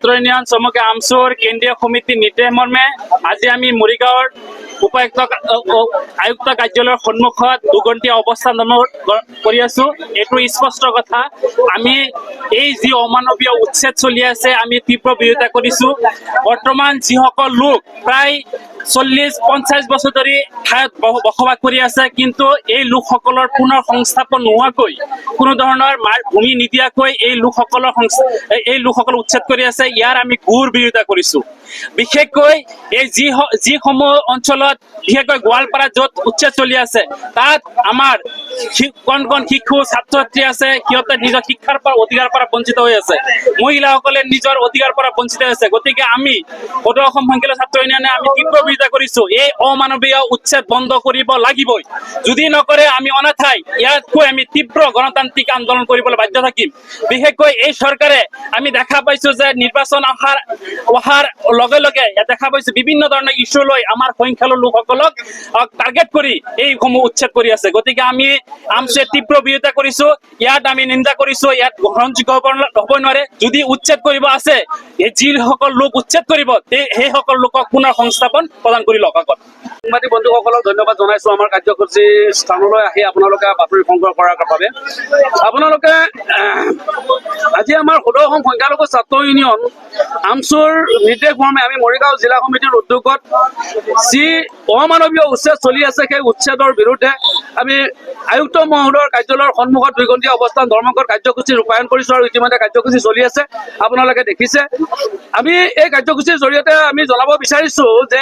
ছাত্ৰ ইউনিয়ন চমুকে আমচুৰ কেন্দ্ৰীয় সমিতিৰ নিৰ্দেশ মৰ্মে আজি আমি মৰিগাঁৱৰ উপায়ুক্ত আয়ুক্ত কাৰ্যালয়ৰ সন্মুখত দুঘণ্টীয়া অৱস্থান কৰি আছো। এইটো স্পষ্ট কথা, আমি এই যি অমানৱীয় উচ্ছেদ চলি আছে আমি তীব্ৰ বিৰোধিতা কৰিছো। বৰ্তমান যিসকল লোক প্ৰায় 40-50 বছৰ ধৰি ঠাইত বসবাস কৰি আছে, কিন্তু এই লোকসকলৰ পুনৰ সংস্থাপন নোহোৱাকৈ, কোনো ধৰণৰ ভূমি নিদিয়াকৈ এই লোকসকল উচ্ছেদ কৰি আছে। ইয়াৰ আমি ঘোৰ বিৰোধিতা কৰিছো। বিশেষকৈ এই যিসমূহ অঞ্চলত, বিশেষকৈ গোৱালপাৰা য'ত উচ্ছেদ চলি আছে, তাত আমাৰ কণ কণ শিশু ছাত্ৰ ছাত্ৰী আছে, সিহঁতে নিজৰ শিক্ষাৰ পৰা অধিকাৰ পৰা বঞ্চিত হৈ আছে। মহিলাসকলে নিজৰ অধিকাৰ পৰা বঞ্চিত হৈ আছে। গতিকে আমি সদৌ অসম সংখ্যালঘু ছাত্ৰ ইউনিয়নে আমি তীব্ৰ বিৰোধিতা কৰিছো। এই অমানৱীয় উচ্ছেদ বন্ধ কৰিব লাগিবই। যদি নকৰে আমি অনাথাই ইয়াতকৈ আমি তীব্ৰ গণতান্ত্ৰিক আন্দোলন কৰিবলৈ বাধ্য থাকিম। বিশেষকৈ এই চৰকাৰে আমি দেখা পাইছো যে নিৰ্বাচন অহাৰ লগে লগে দেখা পাইছো বিভিন্ন ধৰণৰ ইস্যু লৈ আমাৰ সংখ্যালঘু লোকসকলক টাৰ্গেট কৰি এইসমূহ উচ্ছেদ কৰি আছে। গতিকে আমি আমচুৱে তীব্ৰ বিৰোধিতা কৰিছো। ইয়াত আমি নিন্দা কৰিছো। ইয়াত গ্ৰহণযোগ্য হ'ব নোৱাৰে। যদি উচ্ছেদ কৰিব আছে, যিসকল লোক উচ্ছেদ কৰিব সেইসকল লোকক পুনৰ সংস্থাপন প্ৰদান কৰি লওক। আগত সাংবাদিক বন্ধুসকলক ধন্যবাদ জনাইছো আমাৰ কাৰ্যসূচী স্থানলৈ আহি আপোনালোকে বাতৰি সংগ্ৰহ কৰাৰ বাবে। আপোনালোকে আজি আমাৰ সদৌ অসম সংখ্যালঘু ছাত্ৰ ইউনিয়ন আমচুৰ নিৰ্দেশ মৰ্মে আমি মৰিগাঁও জিলা সমিতিৰ উদ্যোগত যি অমানৱীয় উচ্ছেদ চলি আছে, সেই উচ্ছেদৰ বিৰুদ্ধে আমি আয়ুক্ত মহোদয়ৰ কাৰ্যালয়ৰ সন্মুখত দুঘণ্টীয়া অৱস্থান ধৰ্মঘট কাৰ্যসূচী ৰূপায়ণ কৰিছো আৰু ইতিমধ্যে কাৰ্যসূচী চলি আছে, আপোনালোকে দেখিছে। আমি এই কাৰ্যসূচীৰ জৰিয়তে আমি জনাব বিচাৰিছো যে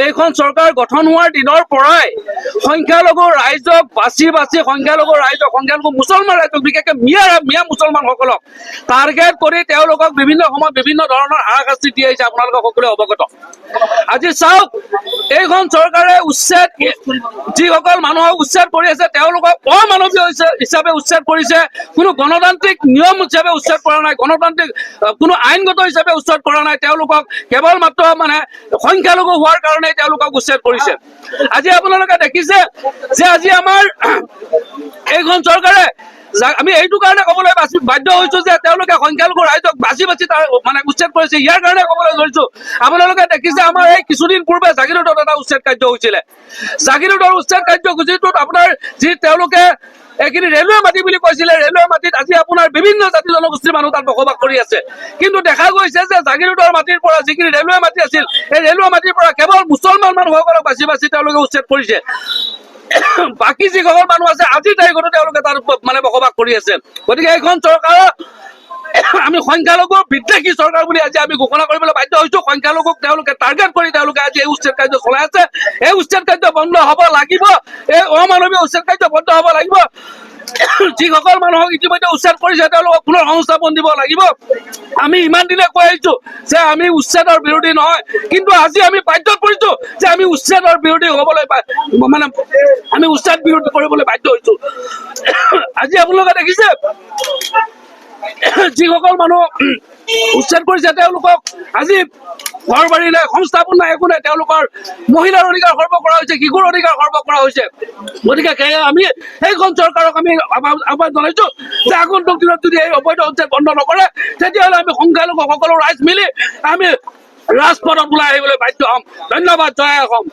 এইখন চৰকাৰ গঠন হোৱাৰ দিনৰ পৰাই সংখ্যালঘু ৰাইজক বাছি সংখ্যালঘু মুছলমান ৰাইজক, বিশেষকৈ মিয়া মুছলমানসকলক টাৰ্গেট কৰি তেওঁলোকক বিভিন্ন সময়ত বিভিন্ন ধৰণৰ হাৰাশাস্তি দি আহিছে। আপোনালোকে সকলোৱে অৱগত। আজি চাওক, এইখন চৰকাৰে যিসকল মানুহক উচ্ছেদ কৰি আছে তেওঁলোকক অমানৱীয় হিচাপে উচ্ছেদ কৰিছে। কোনো গণতান্ত্ৰিক নিয়ম হিচাপে উচ্ছেদ কৰা নাই, গণতান্ত্ৰিক কোনো আইনগত হিচাপে উচ্ছেদ কৰা নাই। তেওঁলোকক কেৱল মাত্ৰ সংখ্যালঘু হোৱাৰ কাৰণে তেওঁলোকক উচ্ছেদ কৰিছে। আজি আপোনালোকে দেখিছে যে আজি আমাৰ এইখন চৰকাৰে, আমি এইটো কাৰণে ক'বলৈ বাধ্য হৈছো যে তেওঁলোকে সংখ্যালঘু ৰাইজক বাছি উচ্ছেদ কৰিছে। ইয়াৰ কাৰণে ক'বলৈ ধৰিছো, আপোনালোকে দেখিছে আমাৰ এই কিছুদিন পূৰ্বে জাগিৰোডত এটা উচ্ছেদ কাৰ্য হৈছিলে। জাগিৰোডৰ উচ্ছেদ কাৰ্যসূচীটোত আপোনাৰ যি তেওঁলোকে এইখিনি ৰেলৱে মাটি বুলি কৈছিলে, ৰেলৱে মাটিত আজি আপোনাৰ বিভিন্ন জাতি জনগোষ্ঠীৰ মানুহ তাত বসবাস কৰি আছে। কিন্তু দেখা গৈছে যে জাগিৰোডৰ মাটিৰ পৰা যিখিনি ৰেলৱে মাটি আছিল, এই ৰেলৱে মাটিৰ পৰা কেৱল মুছলমান মানুহসকলক বাছি তেওঁলোকে উচ্ছেদ কৰিছে। বাকী যিসকল মানুহ আছে আজিৰ তাৰিখতো তেওঁলোকে তাত বসবাস কৰি আছে। গতিকে এইখন চৰকাৰৰ আমি সংখ্যালঘু বিদ্বেষী চৰকাৰ বুলি আজি আমি ঘোষণা কৰিবলৈ বাধ্য হৈছো। সংখ্যালঘুক তেওঁলোকে টাৰ্গেট কৰি তেওঁলোকে আজি এই উচ্ছেদ কাৰ্য চলাই আছে। এই উচ্ছেদ কাৰ্য বন্ধ হ'ব লাগিব। এই অমানৱীয় উচ্ছেদ কাৰ্য বন্ধ হ'ব লাগিব। যিসকল মানুহক ইতিমধ্যে উচ্ছেদ কৰিছে তেওঁলোকক পুনৰ সংস্থাপন দিব লাগিব। আমি ইমান দিনে কৈ আহিছো যে আমি উচ্ছেদৰ বিৰোধী নহয়, কিন্তু আজি আমি বাধ্যত পৰিছো যে আমি উচ্ছেদৰ বিৰোধী হ'বলৈ আমি উচ্ছেদ বিৰোধী কৰিবলৈ বাধ্য হৈছো। আজি আপোনালোকে দেখিছে যিসকল মানুহ উচ্ছেদ কৰিছে তেওঁলোকক আজি ঘৰ বাৰী নাই, সংস্থাপন নাই, একো নাই। তেওঁলোকৰ মহিলাৰ অধিকাৰ খৰ্ব কৰা হৈছে, শিশুৰ অধিকাৰ খৰ্ব কৰা হৈছে। গতিকে আমি সেইখন চৰকাৰক আমি আহ্বান জনাইছো যে আগন্তুক দিনত যদি এই অবৈধ উচ্ছেদ বন্ধ নকৰে, তেতিয়াহ'লে আমি সংখ্যালঘু সকলো ৰাইজ মিলি আমি ৰাজপথত ওলাই আহিবলৈ বাধ্য হ'ম। ধন্যবাদ। জয় অসম।